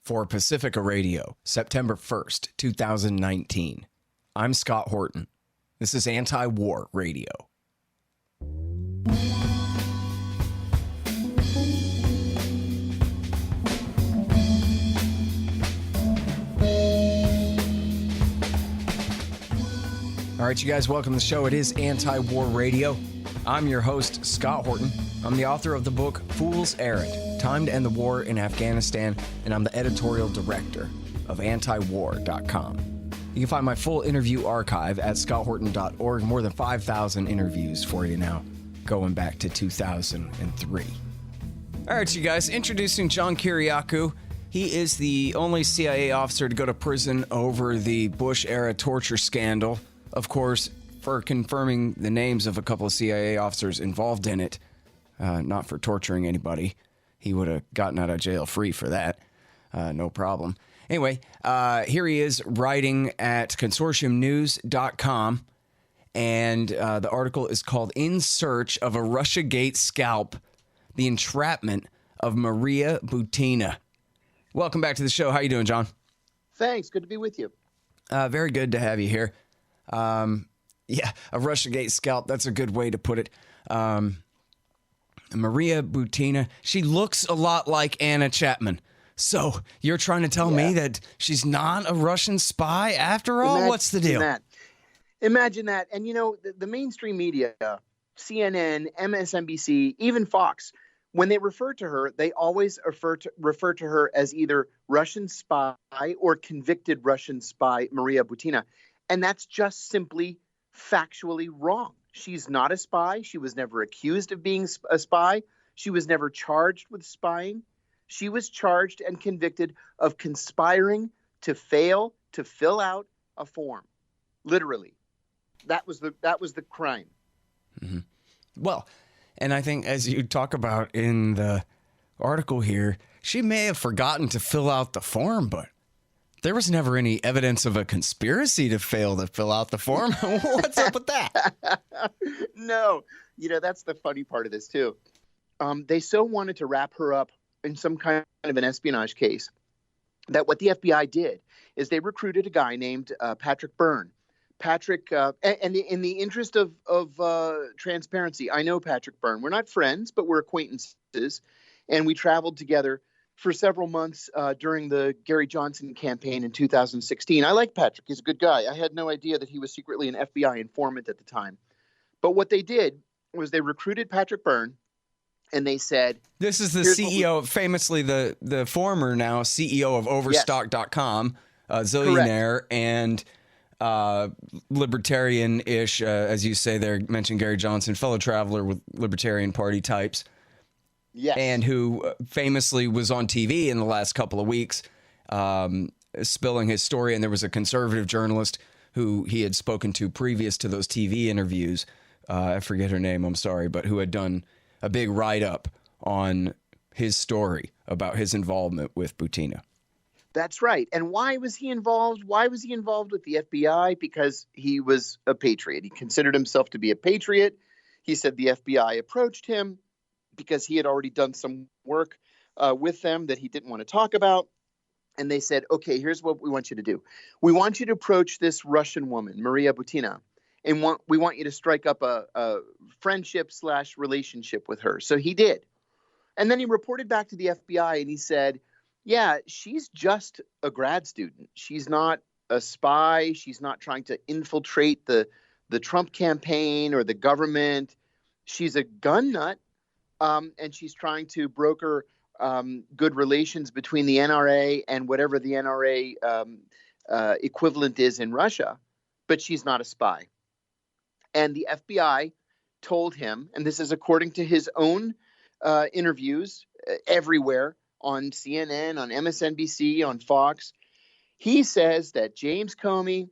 for Pacifica Radio, September 1st, 2019. I'm Scott Horton. This is Anti-War Radio. All right, you guys, welcome to the show. It is Anti-War Radio. I'm your host, Scott Horton. I'm the author of the book Fool's Errand: Time to End the War in Afghanistan, and I'm the editorial director of antiwar.com. You can find my full interview archive at scotthorton.org. More than 5,000 interviews for you now, going back to 2003. All right, you guys, introducing John Kiriakou. He is the only CIA officer to go to prison over the Bush-era torture scandal. Of course, for confirming the names of a couple of CIA officers involved in it, not for torturing anybody. He would have gotten out of jail free for that. No problem. Anyway, here he is writing at consortiumnews.com, and the article is called In Search of a Russiagate Scalp, The Entrapment of Maria Butina. Welcome back to the show. How you doing, John? Thanks. Good to be with you. Very good to have you here. Yeah, a Russiagate scalp. That's a good way to put it. Maria Butina, she looks a lot like Anna Chapman. So you're trying to tell me that she's not a Russian spy after all? What's the deal? Imagine that. And, you know, the mainstream media, CNN, MSNBC, even Fox, when they refer to her, they always refer to her as either Russian spy or convicted Russian spy, Maria Butina. And that's just simply factually wrong. She's not a spy. She was never accused of being a spy. She was never charged with spying. She was charged and convicted of conspiring to fail to fill out a form. Literally. That was the crime. Mm-hmm. Well, and I think as you talk about in the article here, she may have forgotten to fill out the form, but there was never any evidence of a conspiracy to fail to fill out the form. What's up with that? No. You know, that's the funny part of this, too. They so wanted to wrap her up in some kind of an espionage case that what the FBI did is they recruited a guy named Patrick Byrne. Patrick, and in the interest of transparency, I know Patrick Byrne. We're not friends, but we're acquaintances. And we traveled together for several months during the Gary Johnson campaign in 2016. I like Patrick. He's a good guy. I had no idea that he was secretly an FBI informant at the time. But what they did was they recruited Patrick Byrne, and they said... This is the CEO, famously the former now CEO of Overstock.com, zillionaire, and libertarian-ish, as you say there, mentioned Gary Johnson, fellow traveler with Libertarian Party types. Yes. And who famously was on TV in the last couple of weeks spilling his story. And there was a conservative journalist who he had spoken to previous to those TV interviews. I forget her name, I'm sorry, but who had done a big write-up on his story about his involvement with Butina. That's right. And why was he involved? Why was he involved with the FBI? Because he was a patriot. He considered himself to be a patriot. He said the FBI approached him because he had already done some work with them that he didn't want to talk about. And they said, okay, here's what we want you to do. We want you to approach this Russian woman, Maria Butina, and we want you to strike up a friendship/relationship with her. So he did. And then he reported back to the FBI and he said, yeah, she's just a grad student. She's not a spy. She's not trying to infiltrate the Trump campaign or the government. She's a gun nut. And she's trying to broker good relations between the NRA and whatever the NRA equivalent is in Russia, but she's not a spy. And the FBI told him, and this is according to his own interviews everywhere on CNN, on MSNBC, on Fox, he says that James Comey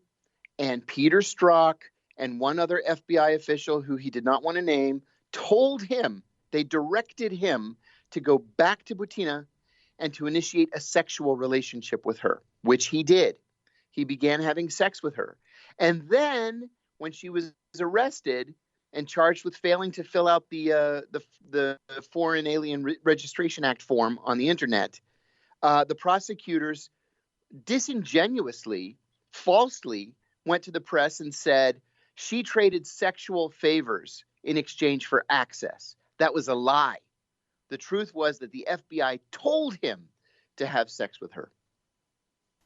and Peter Strzok and one other FBI official who he did not want to name told him, they directed him to go back to Butina and to initiate a sexual relationship with her, which he did. He began having sex with her. And then when she was arrested and charged with failing to fill out the Foreign Alien Registration Act form on the internet, The prosecutors disingenuously, falsely went to the press and said she traded sexual favors in exchange for access. That was a lie. The truth was that the FBI told him to have sex with her.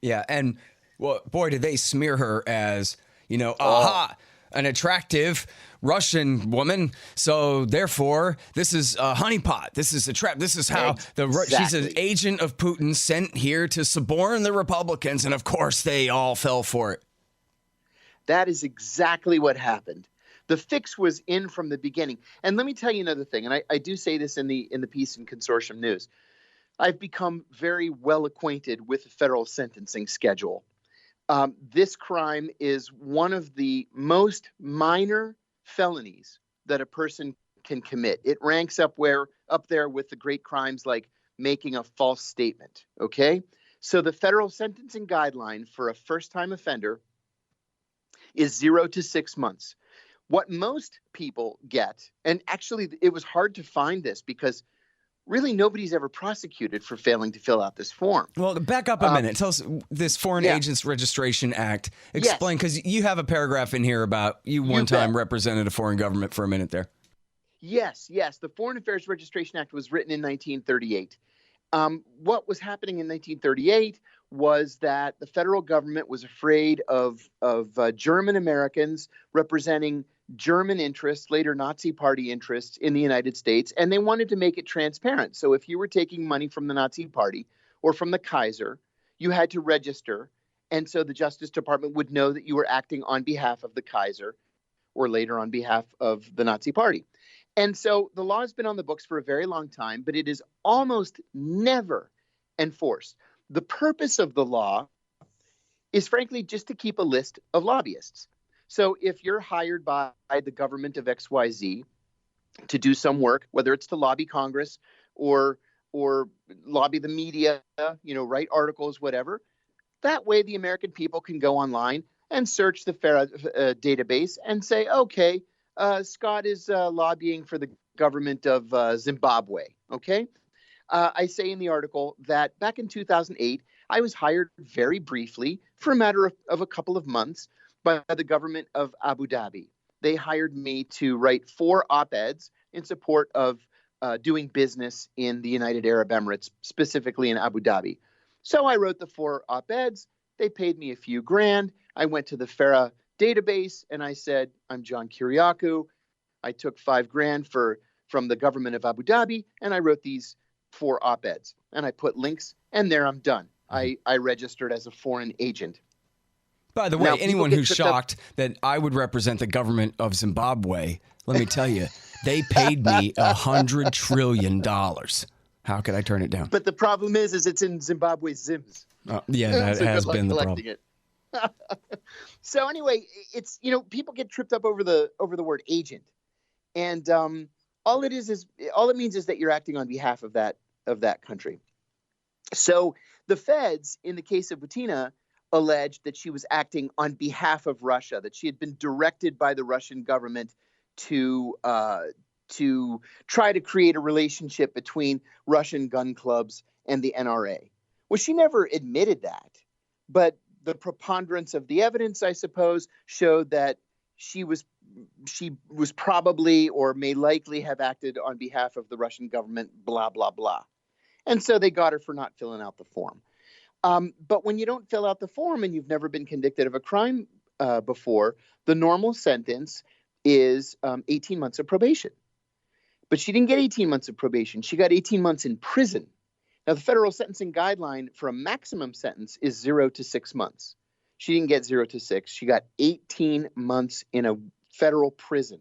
Yeah, and well, boy, did they smear her as, aha, an attractive Russian woman. So therefore, this is a honeypot. This is a trap. This is how she's an agent of Putin sent here to suborn the Republicans. And of course, they all fell for it. That is exactly what happened. The fix was in from the beginning. And let me tell you another thing. And I do say this in the piece in Consortium News. I've become very well acquainted with the federal sentencing schedule. This crime is one of the most minor felonies that a person can commit. It ranks up there with the great crimes like making a false statement. Okay, so the federal sentencing guideline for a first-time offender is 0 to 6 months. What most people get, and actually it was hard to find this because really nobody's ever prosecuted for failing to fill out this form. Well, back up a minute. Tell us this Foreign Agents Registration Act. Explain, because you have a paragraph in here about you one time represented a foreign government for a minute there. Yes. The Foreign Affairs Registration Act was written in 1938. What was happening in 1938 was that the federal government was afraid of German Americans representing German interests, later Nazi Party interests in the United States, and they wanted to make it transparent. So if you were taking money from the Nazi Party or from the Kaiser, you had to register, and so the Justice Department would know that you were acting on behalf of the Kaiser or later on behalf of the Nazi Party. And so the law has been on the books for a very long time, but it is almost never enforced. The purpose of the law is frankly just to keep a list of lobbyists. So if you're hired by the government of XYZ to do some work, whether it's to lobby Congress or lobby the media, write articles, whatever, that way the American people can go online and search the FARA database and say, okay, Scott is lobbying for the government of Zimbabwe. Okay. I say in the article that back in 2008, I was hired very briefly for a matter of a couple of months by the government of Abu Dhabi. They hired me to write 4 op-eds in support of doing business in the United Arab Emirates, specifically in Abu Dhabi. So I wrote the 4 op-eds. They paid me a few grand. I went to the FARA database and I said, I'm John Kiriakou. I took 5 grand from the government of Abu Dhabi, and I wrote these 4 op-eds. And I put links, and there I'm done. I registered as a foreign agent. By the way, now, anyone who's shocked that I would represent the government of Zimbabwe, let me tell you, they paid me $100 trillion. How could I turn it down? But the problem is it's in Zimbabwe's Zims. Yeah, that so has been the problem. It. So anyway, it's people get tripped up over the word agent, and all it means is that you're acting on behalf of that country. So the feds, in the case of Butina, alleged that she was acting on behalf of Russia, that she had been directed by the Russian government to try to create a relationship between Russian gun clubs and the NRA. Well, she never admitted that, but the preponderance of the evidence, I suppose, showed that she was probably or may likely have acted on behalf of the Russian government, blah, blah, blah. And so they got her for not filling out the form. But when you don't fill out the form and you've never been convicted of a crime before, the normal sentence is 18 months of probation. But she didn't get 18 months of probation. She got 18 months in prison. Now, the federal sentencing guideline for a maximum sentence is 0 to 6 months. She didn't get 0 to 6. She got 18 months in a federal prison.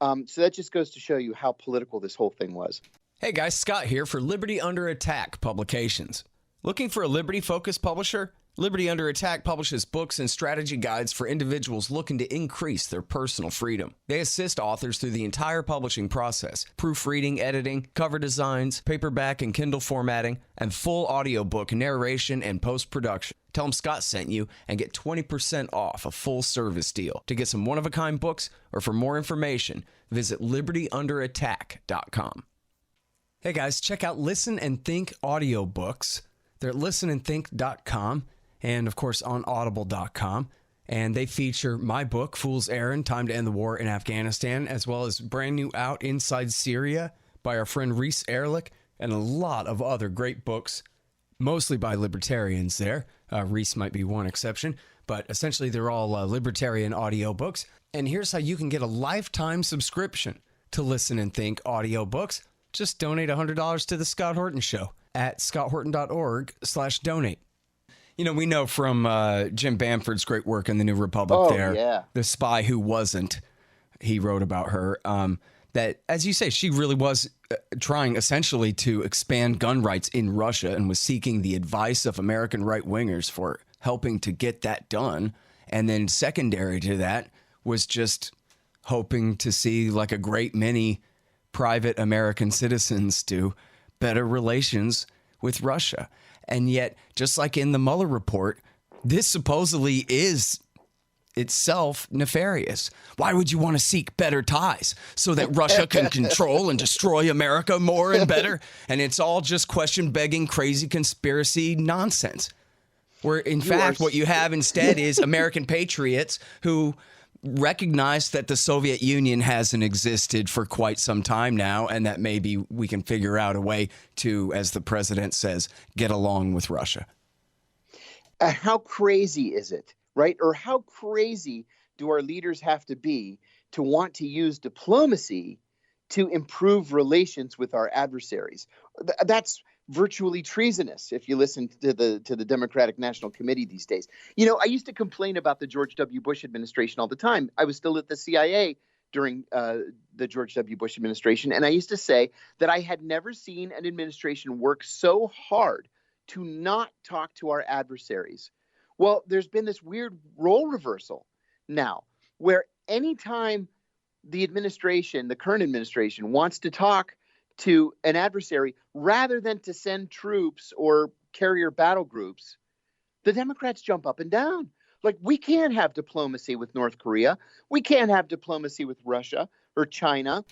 So that just goes to show you how political this whole thing was. Hey guys, Scott here for Liberty Under Attack Publications. Looking for a Liberty-focused publisher? Liberty Under Attack publishes books and strategy guides for individuals looking to increase their personal freedom. They assist authors through the entire publishing process: proofreading, editing, cover designs, paperback and Kindle formatting, and full audiobook narration and post-production. Tell them Scott sent you and get 20% off a full service deal. To get some one-of-a-kind books or for more information, visit libertyunderattack.com. Hey guys, check out Listen and Think audiobooks They're at listenandthink.com and, of course, on audible.com. And they feature my book, Fool's Errand, Time to End the War in Afghanistan, as well as brand new out Inside Syria by our friend Reese Erlich, and a lot of other great books, mostly by libertarians there. Reese might be one exception, but essentially they're all libertarian audiobooks. And here's how you can get a lifetime subscription to Listen and Think audiobooks. Just donate $100 to The Scott Horton Show at scotthorton.org/donate. You know, we know from Jim Bamford's great work in The New Republic The Spy Who Wasn't, he wrote about her, that, as you say, she really was trying essentially to expand gun rights in Russia and was seeking the advice of American right-wingers for helping to get that done. And then secondary to that was just hoping to see, like a great many private American citizens do, better relations with Russia. And yet, just like in the Mueller report, this supposedly is itself nefarious. Why would you want to seek better ties so that Russia can control and destroy America more and better? And it's all just question-begging, crazy conspiracy nonsense. Where, in fact, what you have instead is American patriots who recognize that the Soviet Union hasn't existed for quite some time now, and that maybe we can figure out a way to, as the president says, get along with Russia. How crazy is it, right? Or how crazy do our leaders have to be to want to use diplomacy to improve relations with our adversaries? That's virtually treasonous if you listen to the Democratic National Committee these days. You know, I used to complain about the George W. Bush administration all the time. I was still at the CIA during the George W. Bush administration, and I used to say that I had never seen an administration work so hard to not talk to our adversaries. Well, there's been this weird role reversal now, where anytime the administration, the current administration, wants to talk to an adversary, rather than to send troops or carrier battle groups, the Democrats jump up and down. Like, we can't have diplomacy with North Korea. We can't have diplomacy with Russia or China.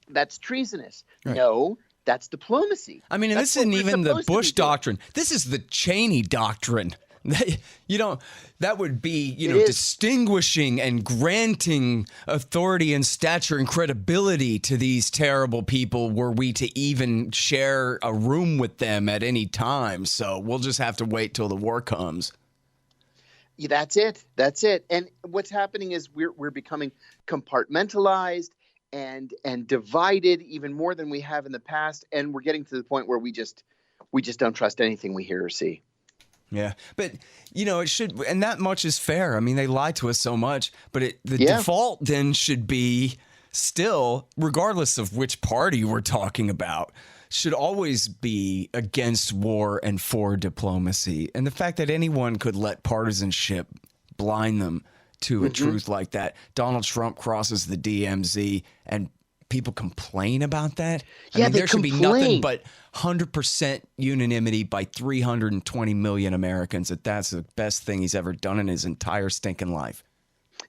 That's treasonous. Right. No, that's diplomacy. I mean, and this isn't even the Bush doctrine. This is the Cheney doctrine. That would be, distinguishing and granting authority and stature and credibility to these terrible people were we to even share a room with them at any time. So we'll just have to wait till the war comes. Yeah, that's it. That's it. And what's happening is we're becoming compartmentalized and divided even more than we have in the past. And we're getting to the point where we just don't trust anything we hear or see. Yeah, but, it should, and that much is fair. I mean, they lie to us so much, but default then should be still, regardless of which party we're talking about, should always be against war and for diplomacy. And the fact that anyone could let partisanship blind them to a truth like that. Donald Trump crosses the DMZ and people complain about that. Yeah, I mean, there should be nothing but 100% unanimity by 320 million Americans that that's the best thing he's ever done in his entire stinking life.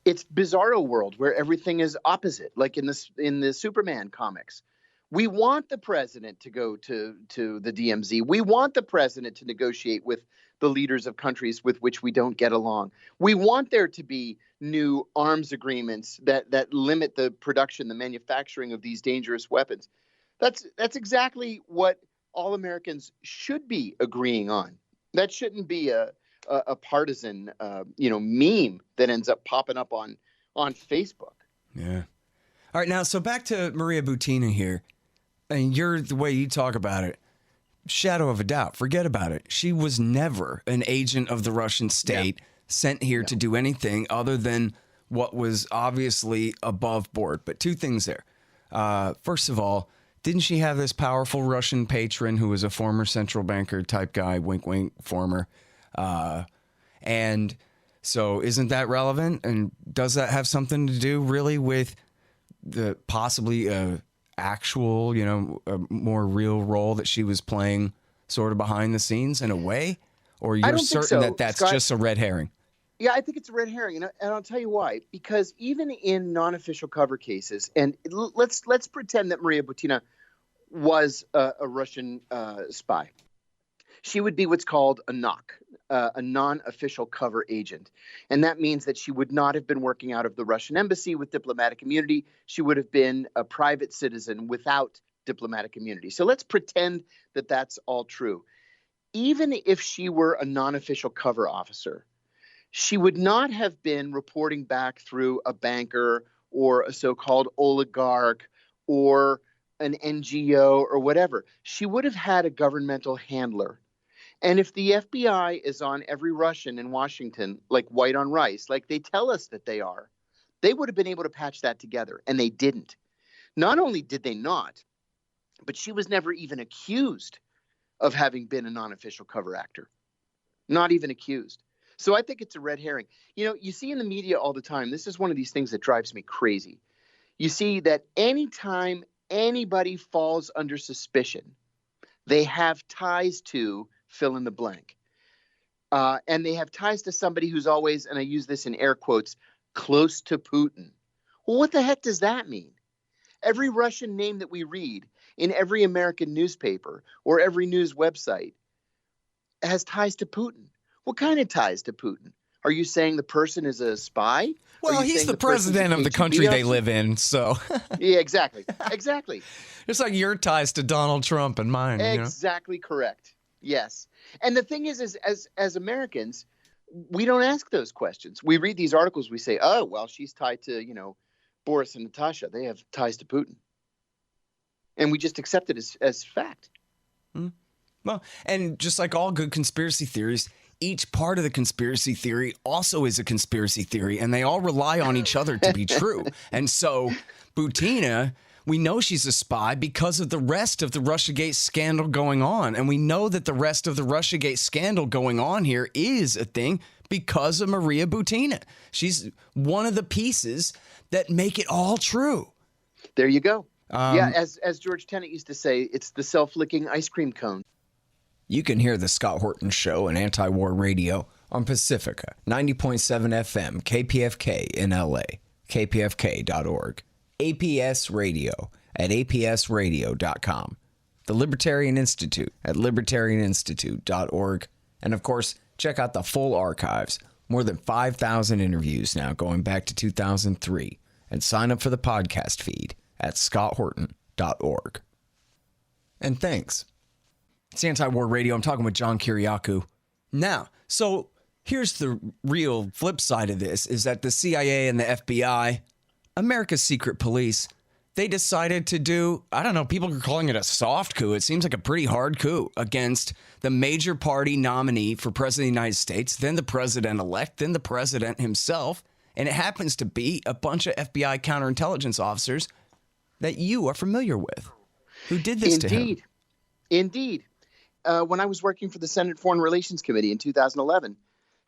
It's bizarro world where everything is opposite, like in the Superman comics. We want the president to go to the DMZ. We want the president to negotiate with the leaders of countries with which we don't get along. We want there to be new arms agreements that limit the production, the manufacturing of these dangerous weapons. That's exactly what all Americans should be agreeing on. That shouldn't be a partisan, meme that ends up popping up on Facebook. Yeah. All right. Now, so back to Maria Butina here. And the way you talk about it, shadow of a doubt, forget about it. She was never an agent of the Russian state sent here to do anything other than what was obviously above board. But two things there. First of all, didn't she have this powerful Russian patron who was a former central banker type guy, wink, wink, former? And so isn't that relevant? And does that have something to do really with the possibly actual, a more real role that she was playing sort of behind the scenes in a way? Or you're certain that that's Scott, just a red herring? Yeah, I think it's a red herring, and I'll tell you why. Because even in non-official cover cases, and let's pretend that Maria Butina was a Russian spy. She would be what's called a NOC, a non-official cover agent. And that means that she would not have been working out of the Russian embassy with diplomatic immunity. She would have been a private citizen without diplomatic immunity. So let's pretend that that's all true. Even if she were a non-official cover officer, she would not have been reporting back through a banker or a so-called oligarch or an NGO or whatever. She would have had a governmental handler. And if the FBI is on every Russian in Washington, like white on rice, like they tell us that they are, they would have been able to patch that together, and they didn't. Not only did they not, but she was never even accused of having been a non-official cover actor. Not even accused. So I think it's a red herring. You know, you see in the media all the time, this is one of these things that drives me crazy. You see that anytime anybody falls under suspicion, they have ties to fill in the blank. And they have ties to somebody who's always, and I use this in air quotes, close to Putin. Well, what the heck does that mean? Every Russian name that we read in every American newspaper or every news website has ties to Putin. What kind of ties to Putin? Are you saying the person is a spy? Well, he's the president of the country they live in, so. Yeah, exactly. Exactly. It's like your ties to Donald Trump and mine. Exactly correct. Yes. And the thing is as Americans, we don't ask those questions. We read these articles, we say, oh, well, she's tied to, Boris and Natasha. They have ties to Putin. And we just accept it as fact. Well, and just like all good conspiracy theories, each part of the conspiracy theory also is a conspiracy theory, and they all rely on each other to be true. And so Butina, we know she's a spy because of the rest of the Russiagate scandal going on. And we know that the rest of the Russiagate scandal going on here is a thing because of Maria Butina. She's one of the pieces that make it all true. There you go. Yeah, as George Tenet used to say, it's the self-licking ice cream cone. You can hear the Scott Horton Show and Anti-War Radio on Pacifica, 90.7 FM, KPFK in LA, kpfk.org, APS Radio at apsradio.com, the Libertarian Institute at libertarianinstitute.org, and of course, check out the full archives, more than 5,000 interviews now going back to 2003, and sign up for the podcast feed at scotthorton.org. And thanks. It's Anti-War Radio. I'm talking with John Kiriakou. Now, so here's the real flip side of this, is that the CIA and the FBI, America's secret police, they decided to do, I don't know, people are calling it a soft coup. It seems like a pretty hard coup against the major party nominee for president of the United States, then the president-elect, then the president himself. And it happens to be a bunch of FBI counterintelligence officers that you are familiar with who did this to him. Indeed. When I was working for the Senate Foreign Relations Committee in 2011,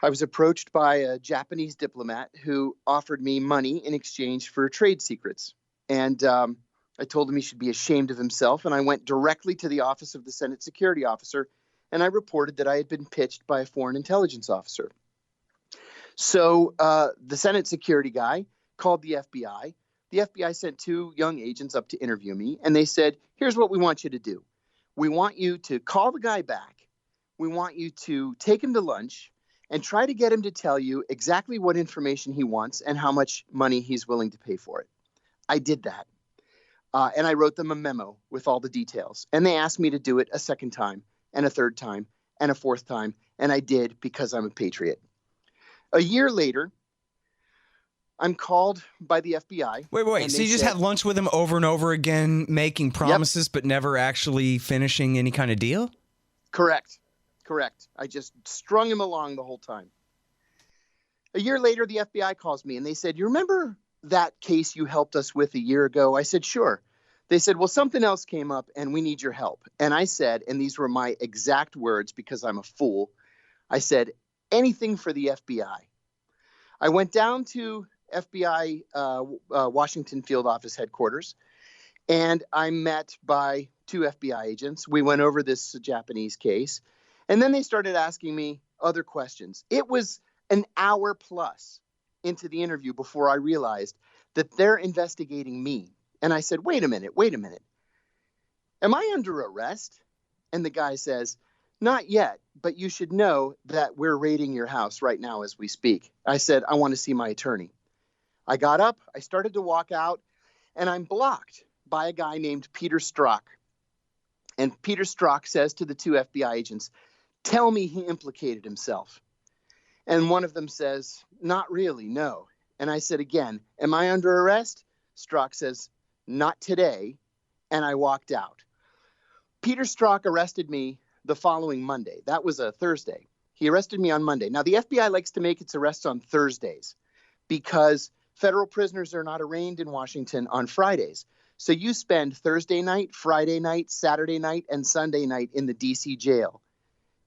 I was approached by a Japanese diplomat who offered me money in exchange for trade secrets. And I told him he should be ashamed of himself. And I went directly to the office of the Senate Security Officer, and I reported that I had been pitched by a foreign intelligence officer. So the Senate security guy called the FBI. The FBI sent 2 young agents up to interview me, and they said, here's what we want you to do. We want you to call the guy back. We want you to take him to lunch and try to get him to tell you exactly what information he wants and how much money he's willing to pay for it. I did that. And I wrote them a memo with all the details. And they asked me to do it a second time and a third time and a fourth time. And I did because I'm a patriot. A year later, I'm called by the FBI. Wait. So you just had lunch with him over and over again, making promises, but never actually finishing any kind of deal? Correct. I just strung him along the whole time. A year later, the FBI calls me and they said, you remember that case you helped us with a year ago? I said, sure. They said, well, something else came up and we need your help. And I said, and these were my exact words because I'm a fool, I said, anything for the FBI. I went down to FBI Washington field office headquarters, and I'm met by 2 FBI agents. We went over this Japanese case, and then they started asking me other questions. It was an hour plus into the interview before I realized that they're investigating me. And I said, wait a minute. Am I under arrest? And the guy says, Not yet, but you should know that we're raiding your house right now as we speak. I said, I want to see my attorney. I got up, I started to walk out, and I'm blocked by a guy named Peter Strzok. And Peter Strzok says to the two FBI agents, tell me he implicated himself. And one of them says, not really, no. And I said again, am I under arrest? Strzok says, not today. And I walked out. Peter Strzok arrested me the following Monday. That was a Thursday. He arrested me on Monday. Now, the FBI likes to make its arrests on Thursdays because federal prisoners are not arraigned in Washington on Fridays. So you spend Thursday night, Friday night, Saturday night, and Sunday night in the D.C. jail,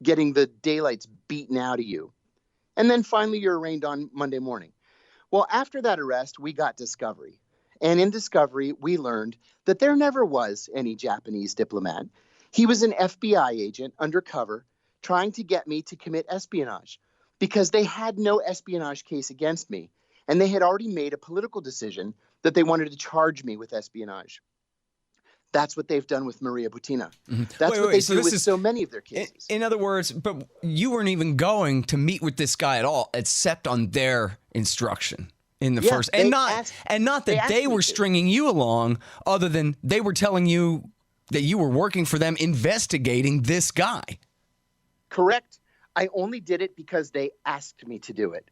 getting the daylights beaten out of you. And then finally you're arraigned on Monday morning. Well, after that arrest, we got discovery. And in discovery, we learned that there never was any Japanese diplomat. He was an FBI agent undercover trying to get me to commit espionage because they had no espionage case against me. And they had already made a political decision that they wanted to charge me with espionage. That's what they've done with Maria Butina. Mm-hmm. That's what they do with so many of their cases. In other words, but you weren't even going to meet with this guy at all, except on their instruction in the first. And not that they were stringing you along, other than they were telling you that you were working for them investigating this guy. Correct. I only did it because they asked me to do it.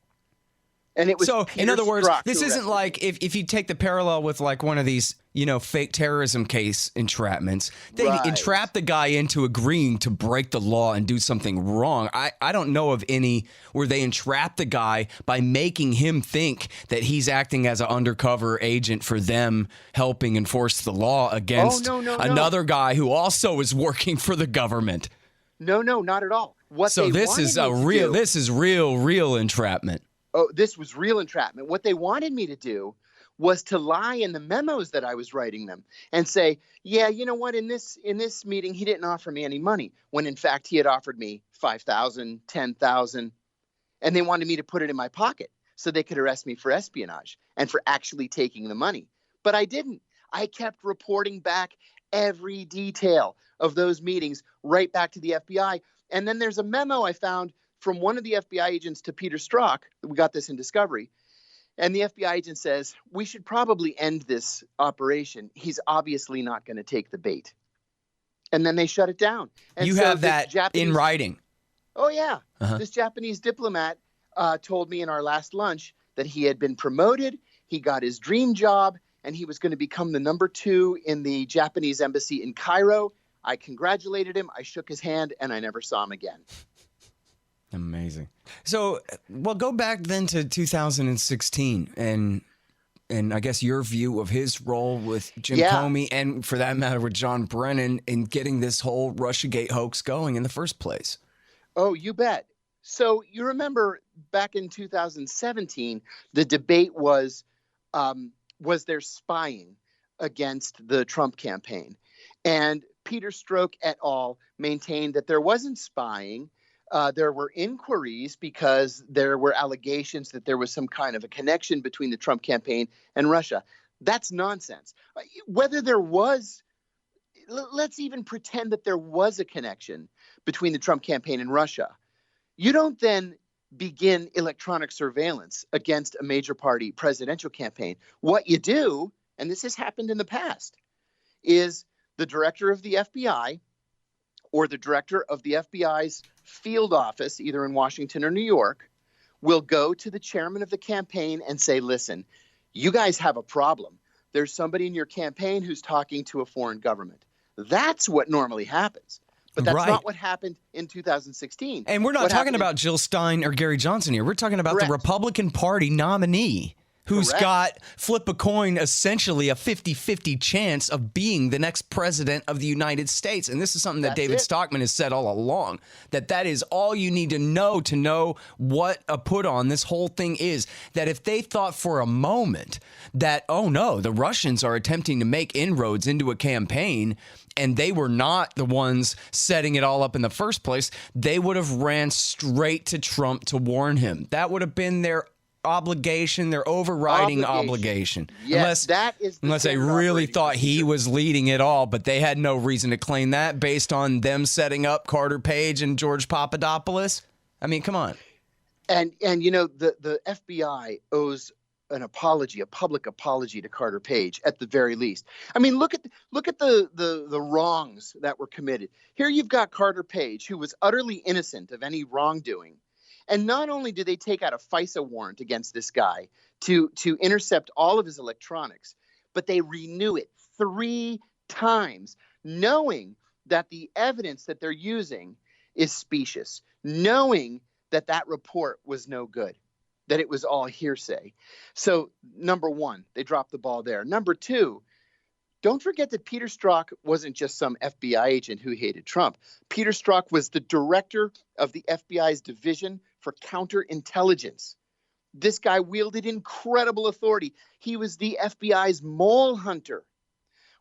And it was so, Peter in other words, Strzok this isn't like if you take the parallel with like one of these, fake terrorism case entrapments, they entrap the guy into agreeing to break the law and do something wrong. I don't know of any where they entrap the guy by making him think that he's acting as an undercover agent for them, helping enforce the law against another guy who also is working for the government. No, not at all. This is real entrapment. Oh, this was real entrapment. What they wanted me to do was to lie in the memos that I was writing them and say, yeah, you know what, in this meeting, he didn't offer me any money, when in fact he had offered me $5,000, $10,000, and they wanted me to put it in my pocket so they could arrest me for espionage and for actually taking the money. But I didn't. I kept reporting back every detail of those meetings right back to the FBI. And then there's a memo I found from one of the FBI agents to Peter Strzok. We got this in discovery. And the FBI agent says, we should probably end this operation. He's obviously not going to take the bait. And then they shut it down. And you have that in writing. Oh, yeah. Uh-huh. This Japanese diplomat told me in our last lunch that he had been promoted. He got his dream job, and he was going to become the number 2 in the Japanese embassy in Cairo. I congratulated him. I shook his hand, and I never saw him again. Amazing. So, well, go back then to 2016 and I guess your view of his role with Jim Comey and, for that matter, with John Brennan in getting this whole Russiagate hoax going in the first place. Oh, you bet. So you remember back in 2017, the debate was there spying against the Trump campaign? And Peter Strzok et al. Maintained that there wasn't spying. There were inquiries because there were allegations that there was some kind of a connection between the Trump campaign and Russia. That's nonsense. Whether there was, let's even pretend that there was a connection between the Trump campaign and Russia. You don't then begin electronic surveillance against a major party presidential campaign. What you do, and this has happened in the past, is the director of the FBI or the director of the FBI's field office, either in Washington or New York, will go to the chairman of the campaign and say, listen, you guys have a problem. There's somebody in your campaign who's talking to a foreign government. That's what normally happens. But that's not what happened in 2016. And we're not talking about Jill Stein or Gary Johnson here. We're talking about the Republican Party nominee who's got, flip a coin, essentially a 50-50 chance of being the next president of the United States. And this is something that David Stockman has said all along, that is all you need to know what a put on this whole thing is. That if they thought for a moment that, oh no, the Russians are attempting to make inroads into a campaign and they were not the ones setting it all up in the first place, they would have ran straight to Trump to warn him. That would have been their obligation, their overriding obligation. Yes, that is the unless they really thought he was leading it all, but they had no reason to claim that based on them setting up Carter Page and George Papadopoulos. I mean, come on. And you know, the FBI owes an apology, a public apology to Carter Page at the very least. I mean, look at the wrongs that were committed. Here you've got Carter Page, who was utterly innocent of any wrongdoing. And not only did they take out a FISA warrant against this guy to intercept all of his electronics, but they renew it 3 times, knowing that the evidence that they're using is specious, knowing that that report was no good, that it was all hearsay. So, number one, they dropped the ball there. Number two, don't forget that Peter Strzok wasn't just some FBI agent who hated Trump. Peter Strzok was the director of the FBI's Division for Counterintelligence. This guy wielded incredible authority. He was the FBI's mole hunter.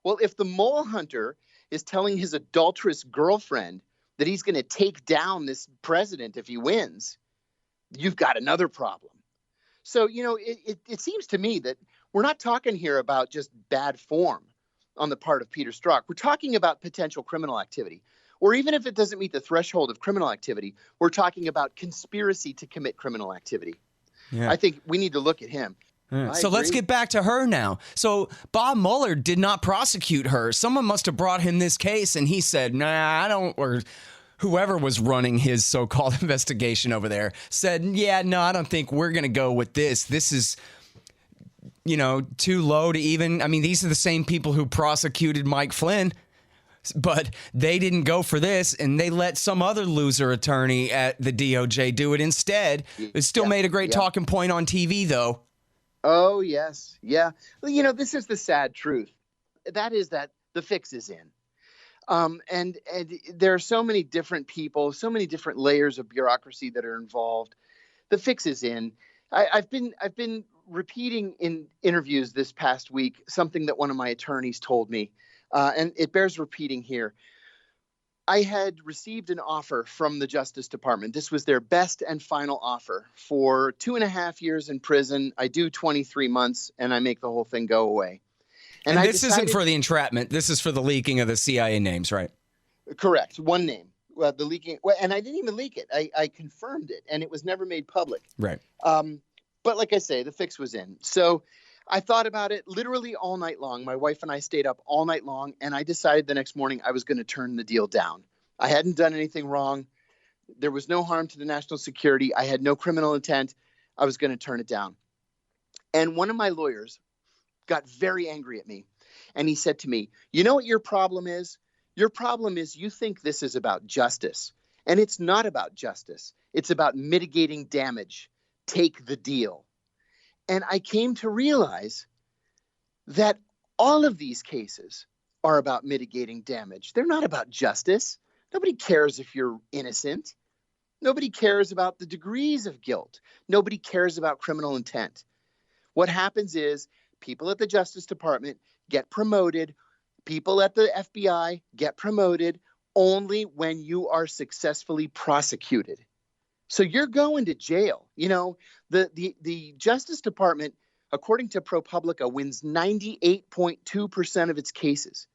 Well, if the mole hunter is telling his adulterous girlfriend that he's going to take down this president if he wins, you've got another problem. So, you know, it seems to me that we're not talking here about just bad form on the part of Peter Strzok. We're talking about potential criminal activity. Or even if it doesn't meet the threshold of criminal activity, we're talking about conspiracy to commit criminal activity. Yeah. I think we need to look at him. Yeah. So let's get back to her now. So Bob Mueller did not prosecute her. Someone must have brought him this case, and he said, nah, I don't, or whoever was running his so-called investigation over there said, yeah, no, I don't think we're going to go with this. This is, you know, too low to even, I mean, these are the same people who prosecuted Mike Flynn, but they didn't go for this, and they let some other loser attorney at the DOJ do it instead. It still made a great talking point on TV, though. Oh, yes. Yeah. Well, you know, this is the sad truth. That is that the fix is in. And there are so many different people, so many different layers of bureaucracy that are involved. The fix is in. I've been repeating in interviews this past week something that one of my attorneys told me, and it bears repeating here. I had received an offer from the Justice Department. This was their best and final offer for 2.5 years in prison. I do 23 months, and I make the whole thing go away. And this isn't for the entrapment. This is for the leaking of the CIA names, right? Correct. One name. Well, the leaking. Well, and I didn't even leak it. I confirmed it, and it was never made public. Right. But like I say, the fix was in. So I thought about it literally all night long. My wife and I stayed up all night long, and I decided the next morning I was going to turn the deal down. I hadn't done anything wrong. There was no harm to the national security. I had no criminal intent. I was going to turn it down. And one of my lawyers got very angry at me. And he said to me, you know what your problem is? Your problem is you think this is about justice. And it's not about justice. It's about mitigating damage. Take the deal. And I came to realize that all of these cases are about mitigating damage. They're not about justice. Nobody cares if you're innocent. Nobody cares about the degrees of guilt. Nobody cares about criminal intent. What happens is people at the Justice Department get promoted. People at the FBI get promoted only when you are successfully prosecuted. So you're going to jail. You know, the Justice Department, according to ProPublica, wins 98.2% of its cases.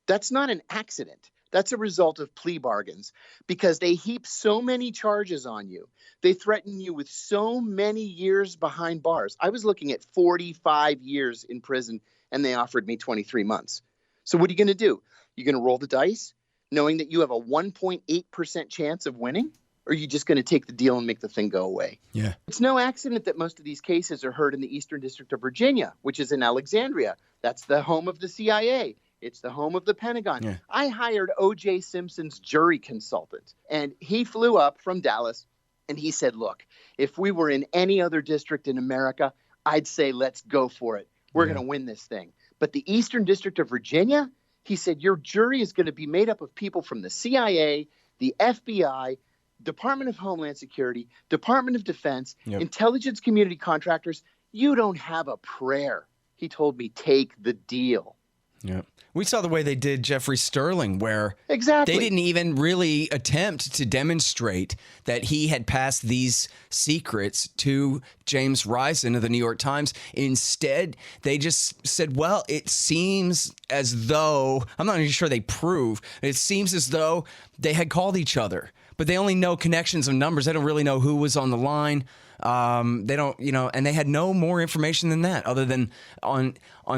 That's not an accident. That's a result of plea bargains because they heap so many charges on you. They threaten you with so many years behind bars. I was looking at 45 years in prison, and they offered me 23 months. So what are you going to do? You're going to roll the dice knowing that you have a 1.8% chance of winning? Or are you just going to take the deal and make the thing go away? Yeah. It's no accident that most of these cases are heard in the Eastern District of Virginia, which is in Alexandria. That's the home of the CIA. It's the home of the Pentagon. Yeah. I hired O.J. Simpson's jury consultant, and he flew up from Dallas, and he said, look, if we were in any other district in America, I'd say let's go for it. We're going to win this thing. But the Eastern District of Virginia, he said, your jury is going to be made up of people from the CIA, the FBI, Department of Homeland Security, Department of Defense, intelligence community contractors. You don't have a prayer. He told me, take the deal. Yeah. We saw the way they did Jeffrey Sterling, where Exactly. they didn't even really attempt to demonstrate that he had passed these secrets to James Risen of the New York Times. Instead, they just said, well, it seems as though, I'm not even sure they proved, it seems as though they had called each other, but they only know connections of numbers. They don't really know who was on the line. They don't, and they had no more information than that, other than on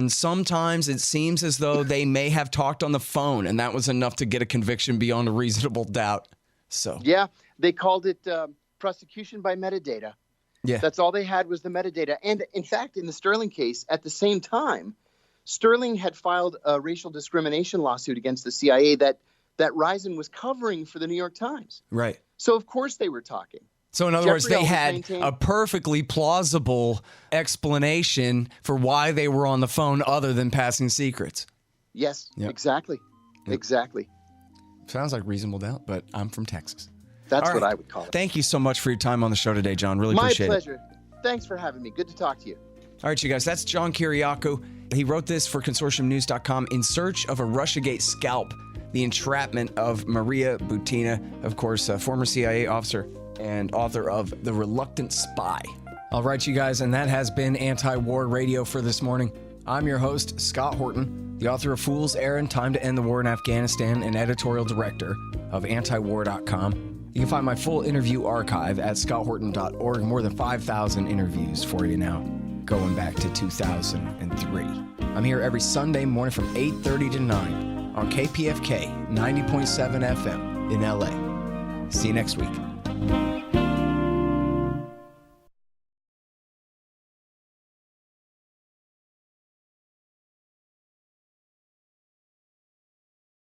sometimes it seems as though they may have talked on the phone, and that was enough to get a conviction beyond a reasonable doubt. So yeah, they called it prosecution by metadata. Yeah, that's all they had was the metadata. And in fact, in the Sterling case, at the same time, Sterling had filed a racial discrimination lawsuit against the CIA that Risen was covering for the New York Times. Right. So of course they were talking. So in other words, they had a perfectly plausible explanation for why they were on the phone other than passing secrets. Yes, Yep. Exactly. Yep. Exactly. Sounds like reasonable doubt, but I'm from Texas. That's All what right. I would call it. Thank you so much for your time on the show today, John. Really appreciate it. My pleasure. Thanks for having me. Good to talk to you. All right, you guys, that's John Kiriakou. He wrote this for consortiumnews.com, In Search of a Russiagate Scalp, the entrapment of Maria Butina, of course, a former CIA officer and author of The Reluctant Spy. All right, you guys, and that has been Anti-War Radio for this morning. I'm your host, Scott Horton, the author of Fool's Errand, Time to End the War in Afghanistan, and editorial director of antiwar.com. You can find my full interview archive at scotthorton.org. More than 5,000 interviews for you now, going back to 2003. I'm here every Sunday morning from 8:30 to 9 on KPFK 90.7 FM in LA. See you next week.